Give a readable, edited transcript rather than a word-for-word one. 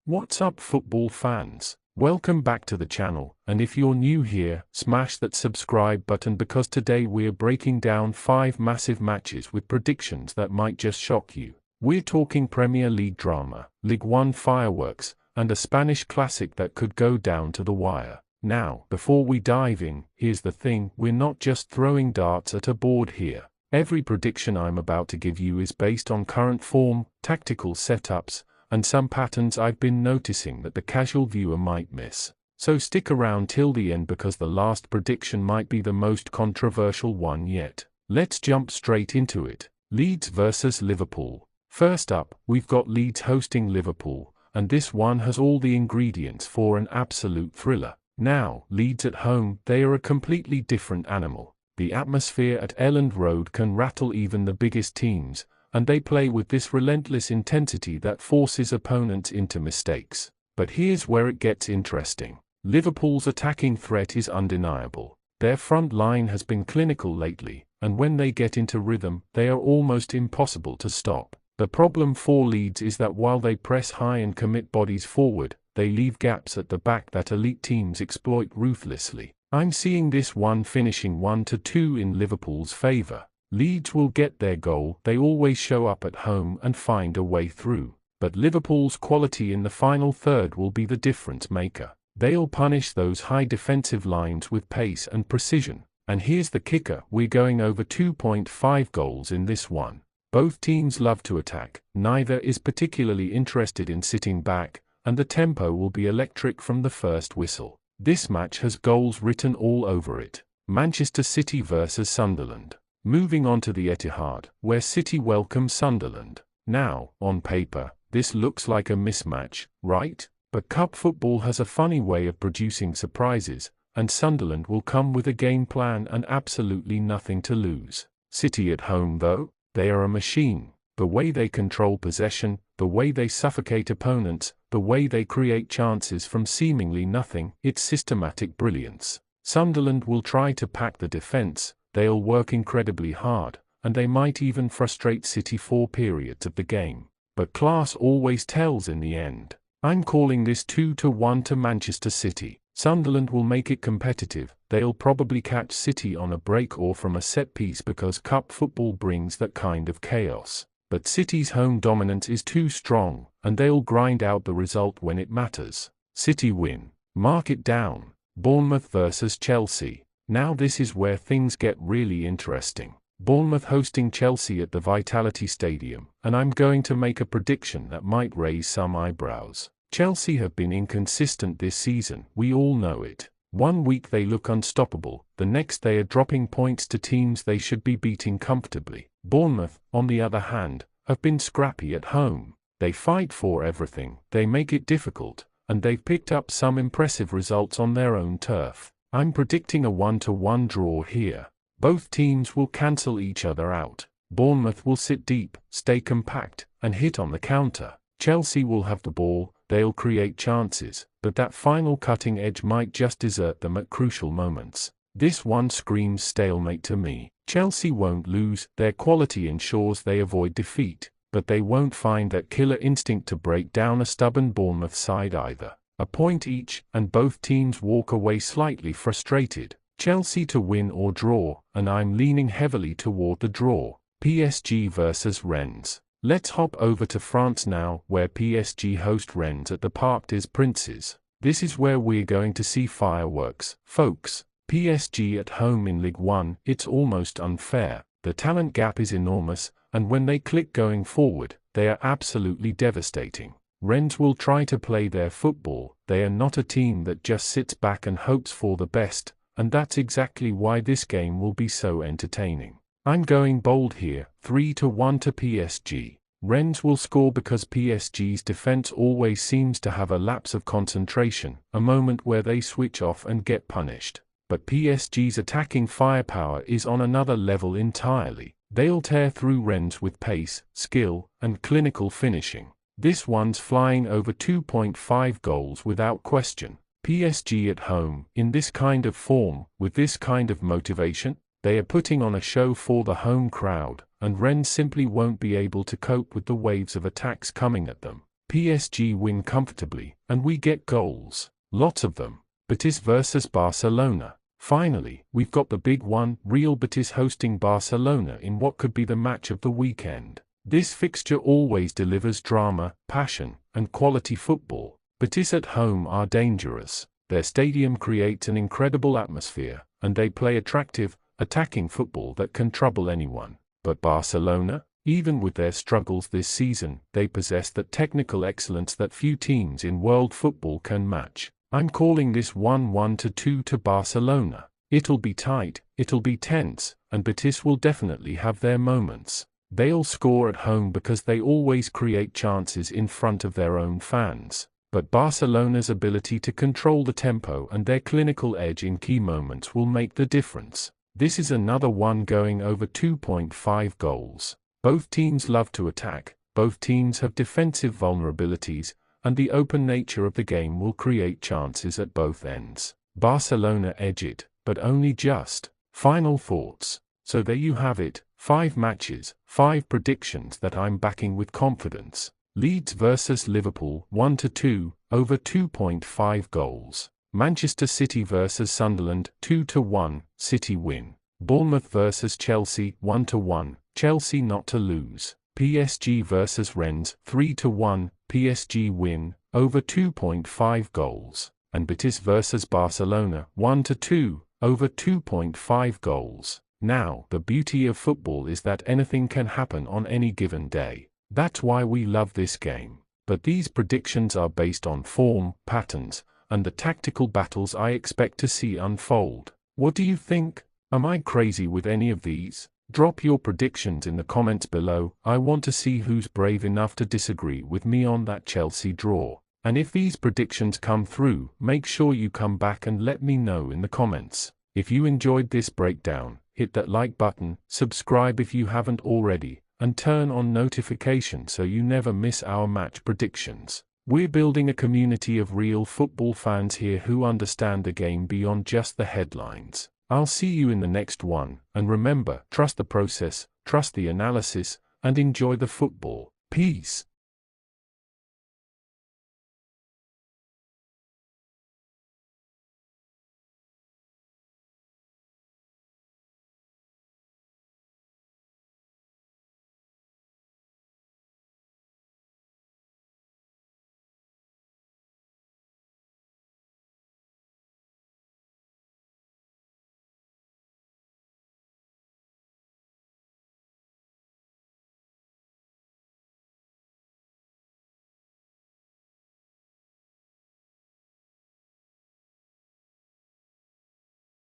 What's up, football fans? Welcome back to the channel, and if you're new here, smash that subscribe button because today we're breaking down 5 massive matches with predictions that might just shock you. We're talking Premier League drama, Ligue 1 fireworks, and a Spanish classic that could go down to the wire. Now, before we dive in, here's the thing, we're not just throwing darts at a board here. Every prediction I'm about to give you is based on current form, tactical setups, and some patterns I've been noticing that the casual viewer might miss. So stick around till the end because the last prediction might be the most controversial one yet. Let's jump straight into it. Leeds versus Liverpool. First up, we've got Leeds hosting Liverpool, and this one has all the ingredients for an absolute thriller. Now, Leeds at home, they are a completely different animal. The atmosphere at Elland Road can rattle even the biggest teams, and they play with this relentless intensity that forces opponents into mistakes. But here's where it gets interesting. Liverpool's attacking threat is undeniable. Their front line has been clinical lately, and when they get into rhythm, they are almost impossible to stop. The problem for Leeds is that while they press high and commit bodies forward, they leave gaps at the back that elite teams exploit ruthlessly. I'm seeing this one finishing 1-2 in Liverpool's favour. Leeds will get their goal, they always show up at home and find a way through. But Liverpool's quality in the final third will be the difference maker. They'll punish those high defensive lines with pace and precision. And here's the kicker, we're going over 2.5 goals in this one. Both teams love to attack, neither is particularly interested in sitting back, and the tempo will be electric from the first whistle. This match has goals written all over it. Manchester City versus Sunderland. Moving on to the Etihad, where City welcome Sunderland. Now, on paper, this looks like a mismatch, right? But cup football has a funny way of producing surprises, and Sunderland will come with a game plan and absolutely nothing to lose. City at home though, they are a machine. The way they control possession, the way they suffocate opponents, the way they create chances from seemingly nothing, it's systematic brilliance. Sunderland will try to pack the defense, they'll work incredibly hard, and they might even frustrate City for periods of the game. But class always tells in the end. I'm calling this 2-1 to Manchester City. Sunderland will make it competitive, they'll probably catch City on a break or from a set piece because cup football brings that kind of chaos. But City's home dominance is too strong, and they'll grind out the result when it matters. City win. Mark it down. Bournemouth versus Chelsea. Now this is where things get really interesting. Bournemouth hosting Chelsea at the Vitality Stadium, and I'm going to make a prediction that might raise some eyebrows. Chelsea have been inconsistent this season, we all know it. One week they look unstoppable, the next they are dropping points to teams they should be beating comfortably. Bournemouth, on the other hand, have been scrappy at home. They fight for everything, they make it difficult, and they've picked up some impressive results on their own turf. I'm predicting a 1-1 draw here. Both teams will cancel each other out. Bournemouth will sit deep, stay compact, and hit on the counter. Chelsea will have the ball, they'll create chances, but that final cutting edge might just desert them at crucial moments. This one screams stalemate to me. Chelsea won't lose, their quality ensures they avoid defeat, but they won't find that killer instinct to break down a stubborn Bournemouth side either. A point each, and both teams walk away slightly frustrated. Chelsea to win or draw, and I'm leaning heavily toward the draw. PSG versus Rennes. Let's hop over to France now, where PSG host Rennes at the Parc des Princes. This is where we're going to see fireworks, folks. PSG at home in Ligue 1, it's almost unfair. The talent gap is enormous, and when they click going forward, they are absolutely devastating. Rennes will try to play their football, they are not a team that just sits back and hopes for the best, and that's exactly why this game will be so entertaining. I'm going bold here, 3-1 to PSG. Rennes will score because PSG's defense always seems to have a lapse of concentration, a moment where they switch off and get punished. But PSG's attacking firepower is on another level entirely. They'll tear through Rennes with pace, skill, and clinical finishing. This one's flying over 2.5 goals without question. PSG at home, in this kind of form, with this kind of motivation, they are putting on a show for the home crowd, and Rennes simply won't be able to cope with the waves of attacks coming at them. PSG win comfortably, and we get goals. Lots of them. Betis versus Barcelona. Finally, we've got the big one, Real Betis hosting Barcelona in what could be the match of the weekend. This fixture always delivers drama, passion, and quality football. Betis at home are dangerous. Their stadium creates an incredible atmosphere, and they play attractive, attacking football that can trouble anyone. But Barcelona? Even with their struggles this season, they possess that technical excellence that few teams in world football can match. I'm calling this 1-2 to Barcelona. It'll be tight, it'll be tense, and Betis will definitely have their moments. They'll score at home because they always create chances in front of their own fans. But Barcelona's ability to control the tempo and their clinical edge in key moments will make the difference. This is another one going over 2.5 goals. Both teams love to attack, both teams have defensive vulnerabilities, and the open nature of the game will create chances at both ends. Barcelona edge it, but only just. Final thoughts. So there you have it, 5 matches, 5 predictions that I'm backing with confidence. Leeds versus Liverpool 1-2, over 2.5 goals. Manchester City versus Sunderland 2-1, City win. Bournemouth versus Chelsea 1-1, Chelsea not to lose. PSG versus Rennes 3-1, PSG win, over 2.5 goals. And Betis versus Barcelona 1-2, over 2.5 goals. Now, the beauty of football is that anything can happen on any given day. That's why we love this game. But these predictions are based on form, patterns, and the tactical battles I expect to see unfold. What do you think? Am I crazy with any of these? Drop your predictions in the comments below. I want to see who's brave enough to disagree with me on that Chelsea draw. And if these predictions come through, make sure you come back and let me know in the comments. If you enjoyed this breakdown, hit that like button, subscribe if you haven't already, and turn on notifications so you never miss our match predictions. We're building a community of real football fans here who understand the game beyond just the headlines. I'll see you in the next one, and remember, trust the process, trust the analysis, and enjoy the football. Peace.